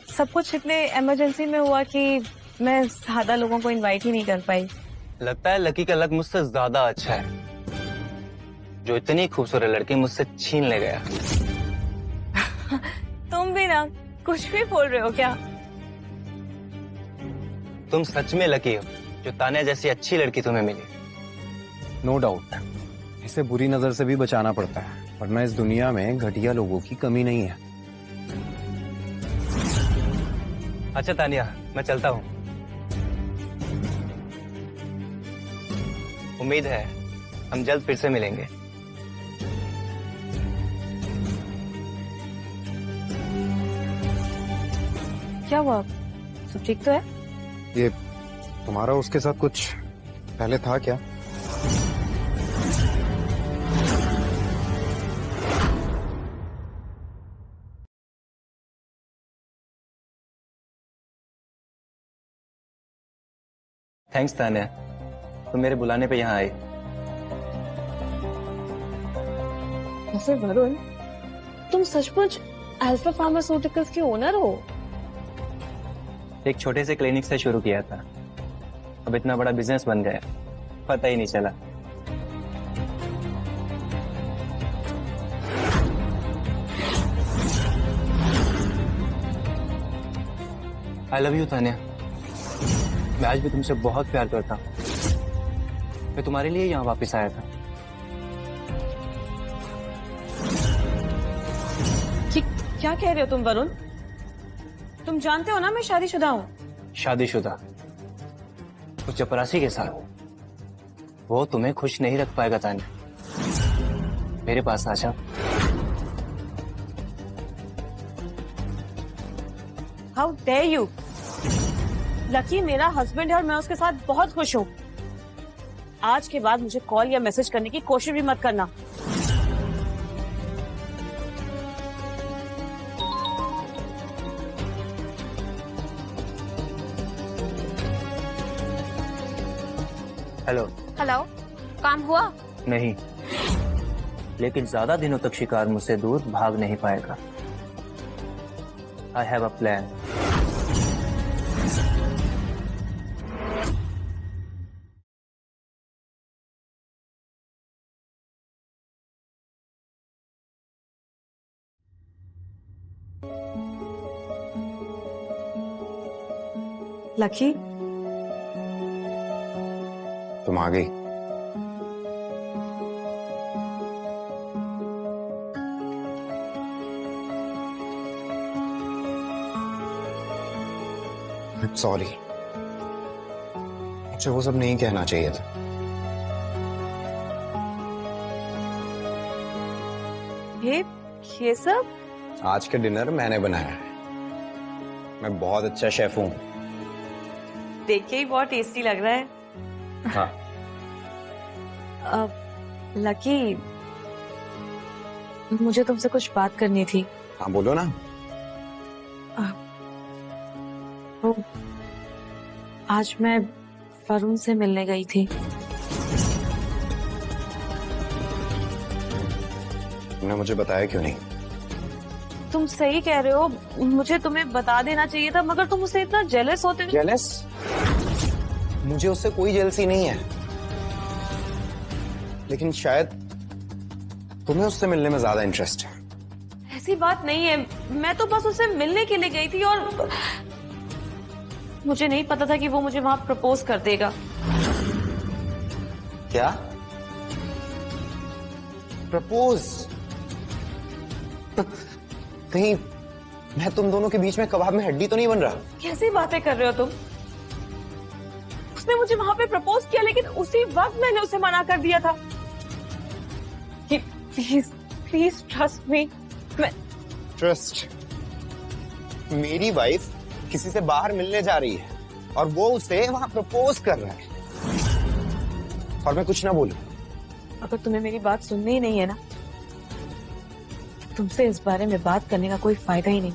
सब कुछ इतने इमरजेंसी में हुआ कि मैं ज्यादा लोगों को इनवाइट ही नहीं कर पाई। लगता है लकी का लक मुझसे ज्यादा अच्छा है, जो इतनी खूबसूरत लड़की मुझसे छीन ले गया। तुम भी ना कुछ भी बोल रहे हो क्या? तुम सच में लकी हो जो तान्या जैसी अच्छी लड़की तुम्हें मिली। नो डाउट, इसे बुरी नजर से भी बचाना पड़ता है, वरना इस दुनिया में घटिया लोगों की कमी नहीं है। अच्छा तान्या, मैं चलता हूँ। उम्मीद है हम जल्द फिर से मिलेंगे। क्या हुआ, सब ठीक तो है? ये तुम्हारा उसके साथ कुछ पहले था क्या? थैंक्स तान्या, तुम मेरे बुलाने पे यहाँ आए। वैसे वरुण, तुम सचमुच अल्फा फार्मास्यूटिकल्स के ओनर हो? एक छोटे से क्लिनिक से शुरू किया था, अब इतना बड़ा बिजनेस बन गया, पता ही नहीं चला। आई लव यू तान्या, मैं आज भी तुमसे बहुत प्यार करता हूँ। मैं तुम्हारे लिए यहाँ वापस आया था। क्या कह रहे हो तुम वरुण? तुम जानते हो ना मैं शादीशुदा हूँ। शादीशुदा उस चपरासी के साथ? वो तुम्हें खुश नहीं रख पाएगा तान्या, मेरे पास आ जाओ। How dare you! लकी मेरा हस्बैंड है और मैं उसके साथ बहुत खुश हूँ। आज के बाद मुझे कॉल या मैसेज करने की कोशिश भी मत करना। हेलो। हेलो, काम हुआ? नहीं, लेकिन ज्यादा दिनों तक शिकार मुझसे दूर भाग नहीं पाएगा। I have a plan. Lucky, तुम आ गई। सॉरी, मुझे वो सब नहीं कहना चाहिए था। ये सब? आज का डिनर मैंने बनाया है। मैं बहुत अच्छा शेफ हूँ। देख के ही बहुत टेस्टी लग रहा है। हाँ। लकी, मुझे तुमसे कुछ बात करनी थी। हाँ बोलो ना। तो आज मैं वरुण से मिलने गई थी। तुमने मुझे बताया क्यों नहीं? तुम सही कह रहे हो, मुझे तुम्हें बता देना चाहिए था, मगर तुम उससे इतना जेलस होते हो। जेलस? मुझे उससे कोई जेलसी नहीं है, लेकिन शायद तुम्हें उससे मिलने में ज्यादा इंटरेस्ट है। ऐसी बात नहीं है, मैं तो बस उससे मिलने के लिए गई थी और मुझे नहीं पता था कि वो मुझे वहां प्रपोज कर देगा। क्या? प्रपोज? कहीं मैं तुम दोनों के बीच में कबाब में हड्डी तो नहीं बन रहा? कैसी बातें कर रहे हो तुम? उसने मुझे वहां पे प्रपोज किया, लेकिन उसी वक्त मैंने उसे मना कर दिया था। Please please trust me. Trust? मेरी वाइफ किसी से बाहर मिलने जा रही है और वो उसे वहां प्रपोज कर रहा है और मैं कुछ ना बोलूं? अगर तुम्हें मेरी बात सुननी ही नहीं है ना, तुमसे इस बारे में बात करने का कोई फायदा ही नहीं।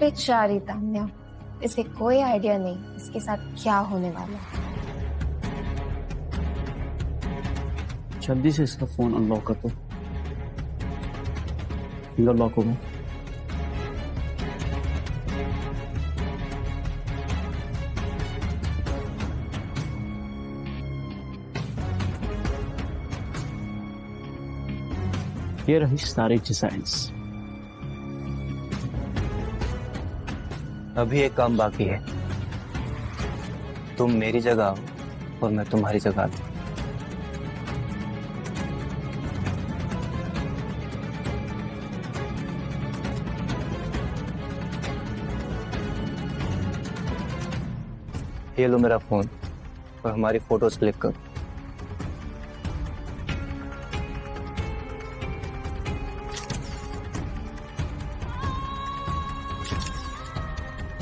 बेचारी तान्या, इसे कोई आइडिया नहीं इसके साथ क्या होने वाला है। जल्दी से इसका फोन अनलॉक कर दो। फिंगर लॉक हो गया। ये रही सारी डिजाइन्स। अभी एक काम बाकी है। तुम मेरी जगह आओ और मैं तुम्हारी जगह लूं। ये लो मेरा फोन और हमारी फोटोज क्लिक करो।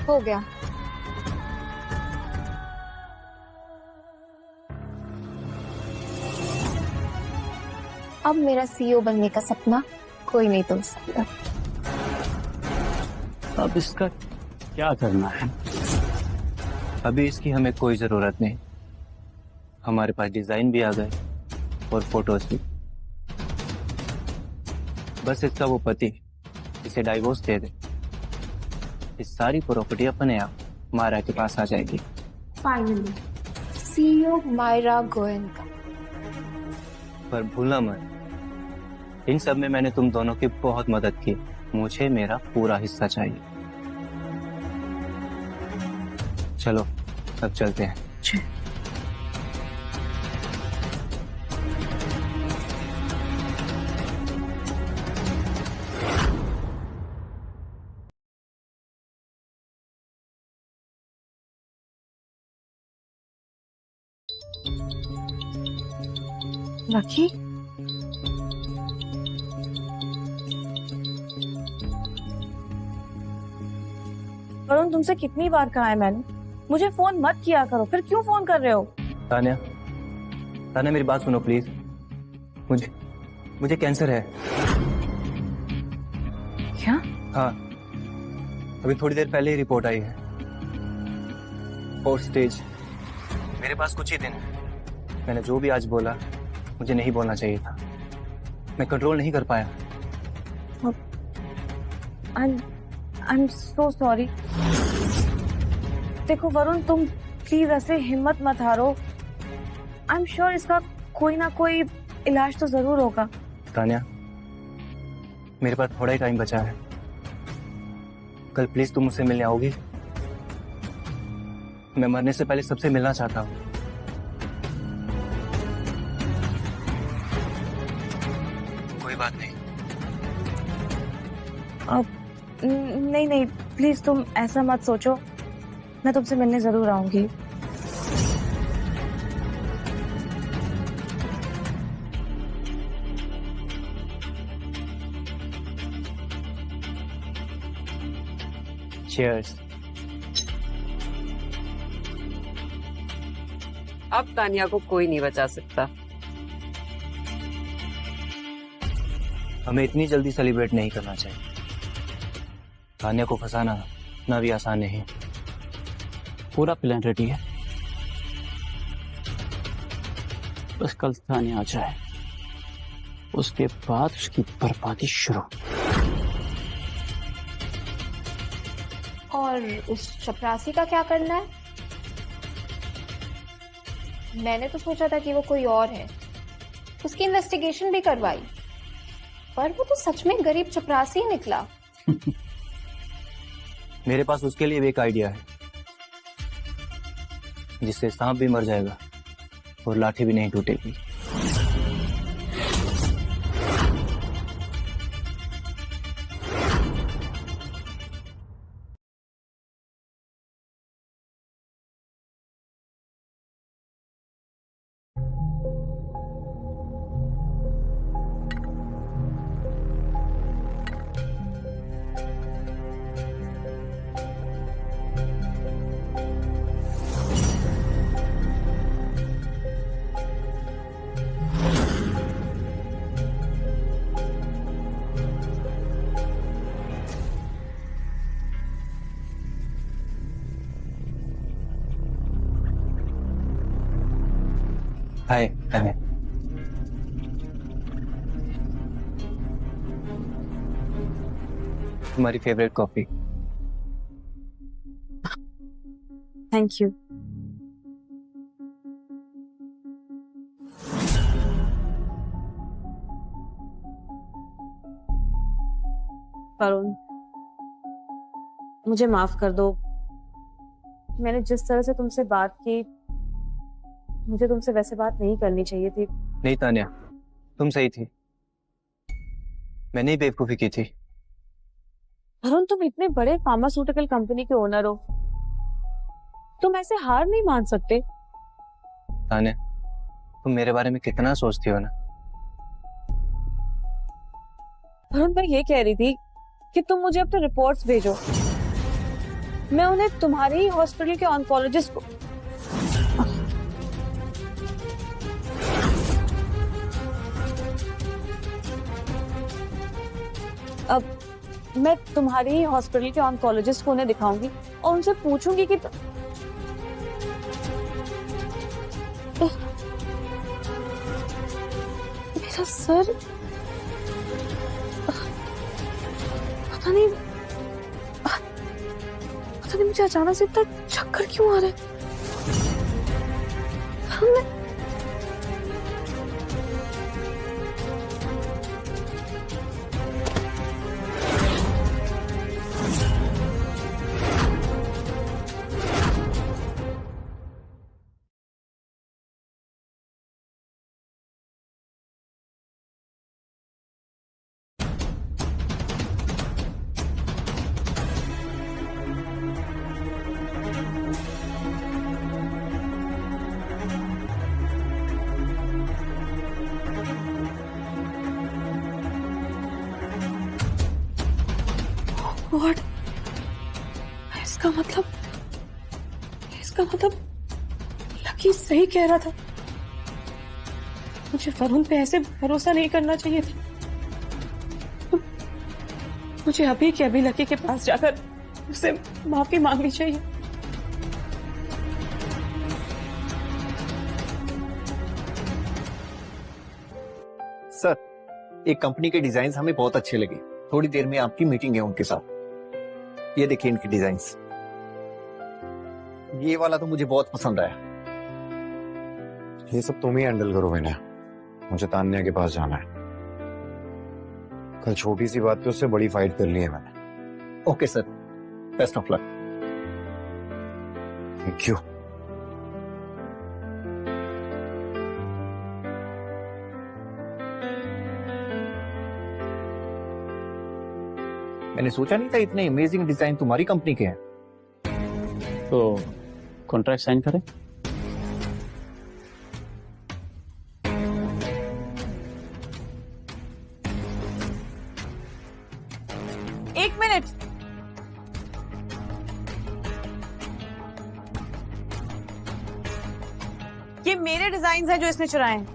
हो गया। अब मेरा सीईओ बनने का सपना कोई नहीं तोड़ सकता। अब इसका क्या करना है? अभी इसकी हमें कोई जरूरत नहीं। हमारे पास डिजाइन भी आ गए और फोटोज भी। बस इसका वो पति इसे डाइवोर्स दे दे, इस सारी प्रॉपर्टी अपने आप मायरा के पास आ जाएगी। Finally CEO Myra Goenka. पर भूलना मत, इन सब में मैंने तुम दोनों की बहुत मदद की। मुझे मेरा पूरा हिस्सा चाहिए। चलो अब चलते हैं। लकी, वरुण तुमसे कितनी बार कहा है मैंने, मुझे फोन मत किया करो, फिर क्यों फोन कर रहे हो? तान्या, तान्या मेरी बात सुनो प्लीज। मुझे कैंसर है। क्या? हाँ, अभी थोड़ी देर पहले ही रिपोर्ट आई है। 4th stage. मेरे पास कुछ ही दिन है। मैंने जो भी आज बोला मुझे नहीं बोलना चाहिए था। मैं कंट्रोल नहीं कर पाया। I'm so sorry। देखो वरुण, तुम प्लीज ऐसे हिम्मत मत हारो। I'm sure इसका कोई ना कोई इलाज तो जरूर होगा। तान्या, मेरे पास थोड़ा ही टाइम बचा है। कल प्लीज तुम मुझसे मिलने आओगी? मैं मरने से पहले सबसे मिलना चाहता हूँ। कोई बात नहीं। नहीं नहीं, प्लीज तुम ऐसा मत सोचो, मैं तुमसे मिलने जरूर आऊंगी। Cheers। अब तानिया को कोई नहीं बचा सकता। हमें इतनी जल्दी सेलिब्रेट नहीं करना चाहिए। तान्या को फंसाना ना भी आसान नहीं। पूरा प्लान रेडी है, बस कल तान्या आ जाए, उसके बाद उसकी बर्बादी शुरू। और उस चपरासी का क्या करना है? मैंने तो सोचा था कि वो कोई और है, उसकी इन्वेस्टिगेशन भी करवाई, पर वो तो सच में गरीब चपरासी ही निकला। मेरे पास उसके लिए भी एक आइडिया है, जिससे सांप भी मर जाएगा और लाठी भी नहीं टूटेगी। हाय तान्या। तुम्हारी favourite coffee. Thank you. Varun, मुझे माफ कर दो। मैंने जिस तरह से तुमसे बात की, मुझे तुमसे वैसे बात नहीं करनी चाहिए थी। नहीं तान्या, तुम सही थी, मैंने ही बेवकूफी की थी। वरुण, तुम इतने बड़े फार्मास्यूटिकल कंपनी के ओनर हो, तुम ऐसे हार नहीं मान सकते। तान्या, तुम मेरे बारे में कितना सोचती हो ना। वरुण, मैं ये कह रही थी कि तुम मुझे अपने रिपोर्ट्स भेजो, मैं उन्हें तुम्हारे ही हॉस्पिटल के ऑन्कोलॉजिस्ट को। अब मैं तुम्हारे ही हॉस्पिटल के ऑन्कोलॉजिस्ट को उन्हें दिखाऊंगी और उनसे पूछूंगी कि मेरा सर पता नहीं मुझे अचानक से इतना चक्कर क्यों आ रहा है। What? इसका मतलब लकी सही कह रहा था। मुझे वरुण पे ऐसे भरोसा नहीं करना चाहिए था। मुझे अभी के अभी लकी के पास जाकर उससे माफी मांगनी चाहिए। सर, एक कंपनी के डिजाइन हमें बहुत अच्छे लगे। थोड़ी देर में आपकी मीटिंग है उनके साथ। ये देखिए इनके डिजाइन्स। ये वाला तो मुझे बहुत पसंद आया। ये सब तुम ही हैंडल करो मैंने, मुझे तान्या के पास जाना है। कल छोटी सी बात पे उससे बड़ी फाइट कर ली है मैंने। Okay sir, best of luck. Thank you. मैंने सोचा नहीं था इतने अमेजिंग डिजाइन तुम्हारी कंपनी के हैं। तो कॉन्ट्रैक्ट साइन करें? एक मिनट, ये मेरे डिजाइन हैं जो इसने चुराए हैं।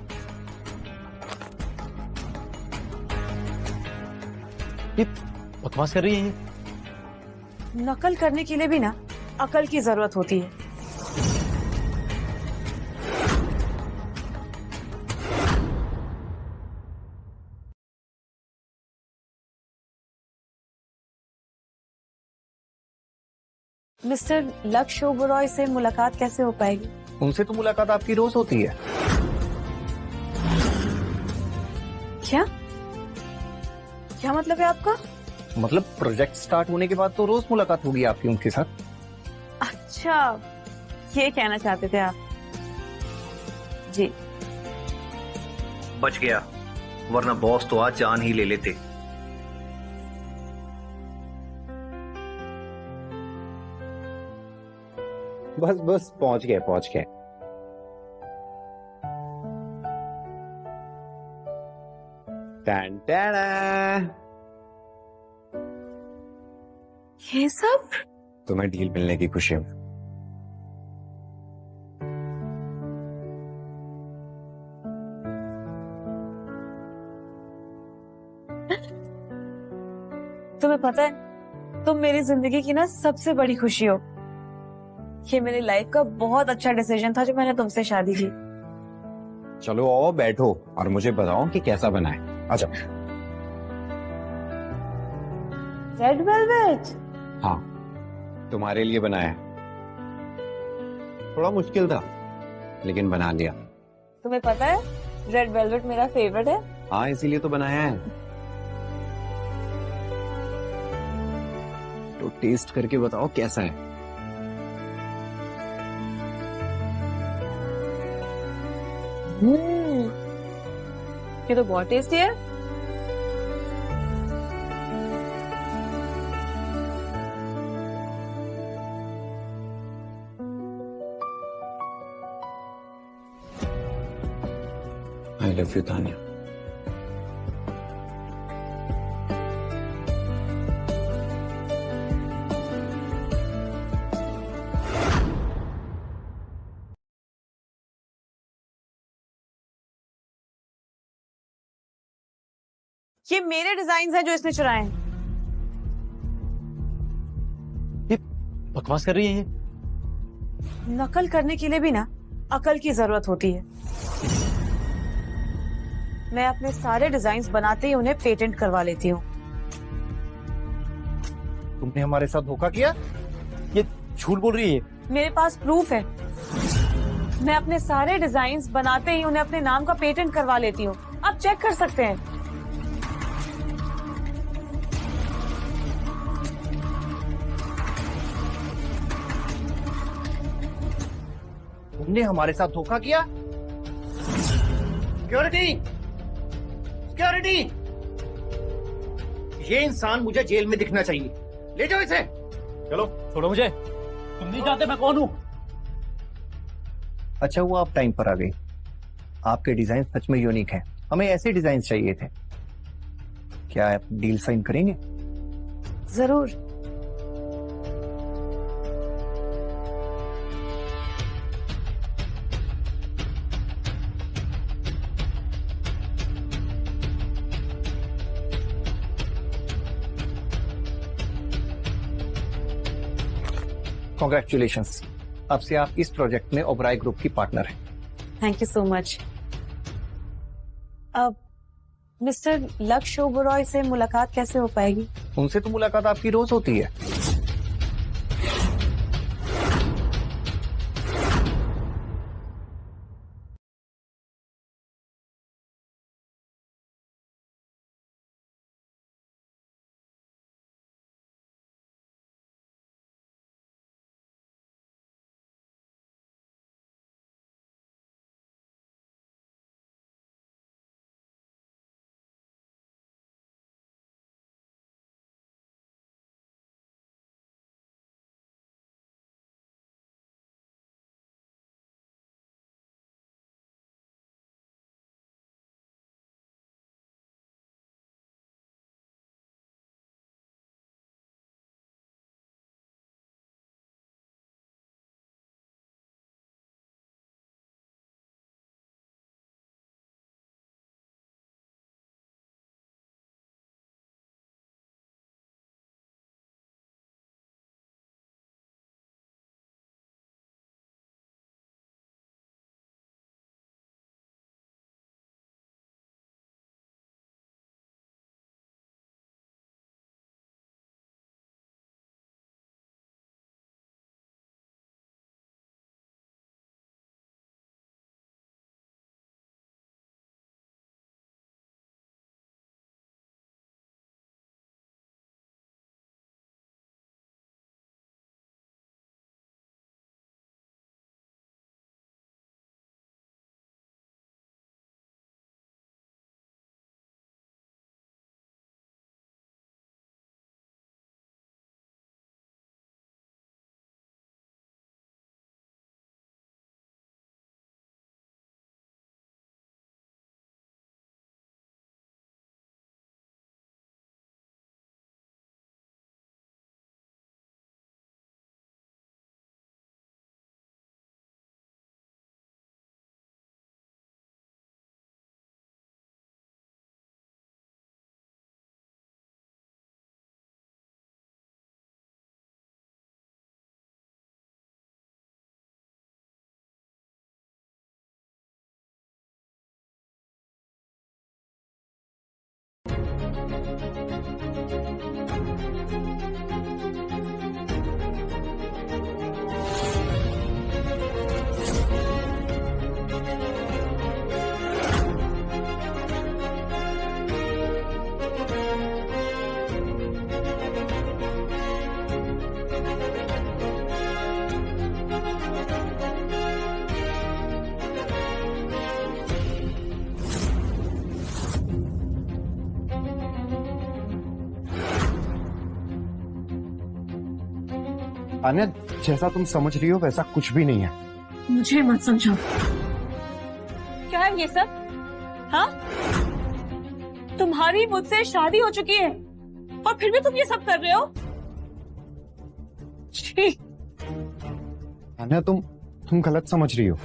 बकवास कर रही है ये। नकल करने के लिए भी ना अकल की जरूरत होती है। मिस्टर लक्ष्य ओबरॉय से मुलाकात कैसे हो पाएगी? उनसे तो मुलाकात आपकी रोज होती है। क्या मतलब है आपका? मतलब प्रोजेक्ट स्टार्ट होने के बाद तो रोज मुलाकात होगी आपकी उनके साथ। अच्छा, ये कहना चाहते थे आप? जी। बच गया, वरना बॉस तो आज जान ही ले लेते। बस पहुंच गए। टन टन। ये सब तुम्हें डील मिलने की खुशी में। तुम्हें पता है, तुम मेरी जिंदगी की ना सबसे बड़ी खुशी हो। ये मेरी लाइफ का बहुत अच्छा डिसीजन था जो मैंने तुमसे शादी की। चलो आओ बैठो और मुझे बताओ कि कैसा बना है। अच्छा। Red velvet. हाँ, तुम्हारे लिए बनाया है। थोड़ा मुश्किल था लेकिन बना लिया। तुम्हें पता है रेड वेलवेट मेरा फेवरेट है। हाँ, इसीलिए तो बनाया है। तो टेस्ट करके बताओ कैसा है। ये तो बहुत टेस्टी है। I love you Tania. ये मेरे डिजाइन हैं जो इसने चुराए हैं। ये बकवास कर रही है ये। नकल करने के लिए भी ना अकल की जरूरत होती है। मैं अपने सारे डिजाइन्स बनाते ही उन्हें पेटेंट करवा लेती हूँ। तुमने हमारे साथ धोखा किया? ये झूठ बोल रही है। मेरे पास प्रूफ है। मैं अपने सारे डिजाइन्स बनाते ही उन्हें अपने नाम का पेटेंट करवा लेती हूँ। आप चेक कर सकते हैं। तुमने हमारे साथ धोखा किया? सिक्योरिटी! सिक्योरिटी! ये इंसान मुझे जेल में दिखना चाहिए। ले जाओ इसे। चलो छोड़ो मुझे। तुम नहीं जानते मैं कौन हूँ। अच्छा हुआ आप टाइम पर आ गई। आपके डिजाइन सच में यूनिक हैं। हमें ऐसे डिजाइन चाहिए थे। क्या आप डील साइन करेंगे? जरूर। कॉन्ग्रेचुलेशंस, अब से आप इस प्रोजेक्ट में ओबराय ग्रुप की पार्टनर हैं। Thank you so much. अब मिस्टर लक्ष्य ओबरॉय से मुलाकात कैसे हो पाएगी? उनसे तो मुलाकात आपकी रोज होती है। तान्या, जैसा तुम समझ रही हो वैसा कुछ भी नहीं है। मुझे मत समझाओ। क्या है ये सब? हाँ, तुम्हारी मुझसे शादी हो चुकी है और फिर भी तुम ये सब कर रहे हो? छी। तान्या, तुम गलत समझ रही हो।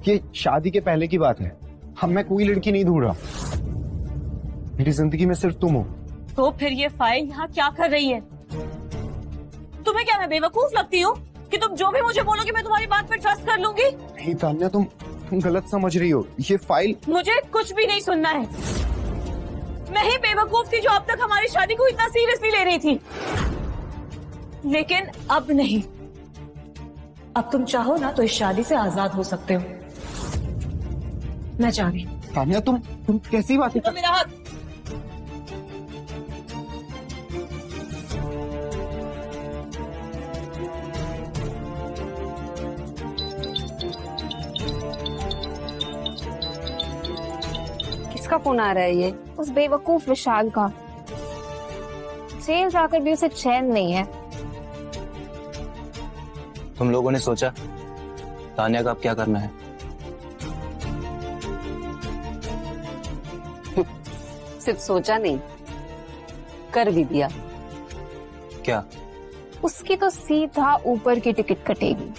ये शादी के पहले की बात है। अब मैं कोई लड़की नहीं ढूंढ रहा। मेरी जिंदगी में सिर्फ तुम हो। तो फिर ये फाइल यहाँ क्या कर रही है? तुम्हें क्या मैं बेवकूफ लगती हूँ कि तुम जो भी मुझे बोलोगे मैं तुम्हारी बात पे ट्रस्ट कर लूंगी? नहीं तान्या, तुम गलत समझ रही हो। ये फाइल... मुझे कुछ भी नहीं सुनना है। मैं ही बेवकूफ थी जो अब तक हमारी शादी को इतना सीरियसली ले रही थी, लेकिन अब नहीं। अब तुम चाहो ना तो इस शादी से आजाद हो सकते हो। मैं जा रही। तान्या, तुम कैसी बातें कर... मेरा हाथ। किसका फोन आ रहा है ये? उस बेवकूफ विशाल का। जेल जाकर भी उसे चैन नहीं है। तुम लोगों ने सोचा तान्या का अब क्या करना है? सिर्फ सोचा नहीं, कर भी दिया। क्या? उसकी तो सीधा ऊपर की टिकट कटेगी।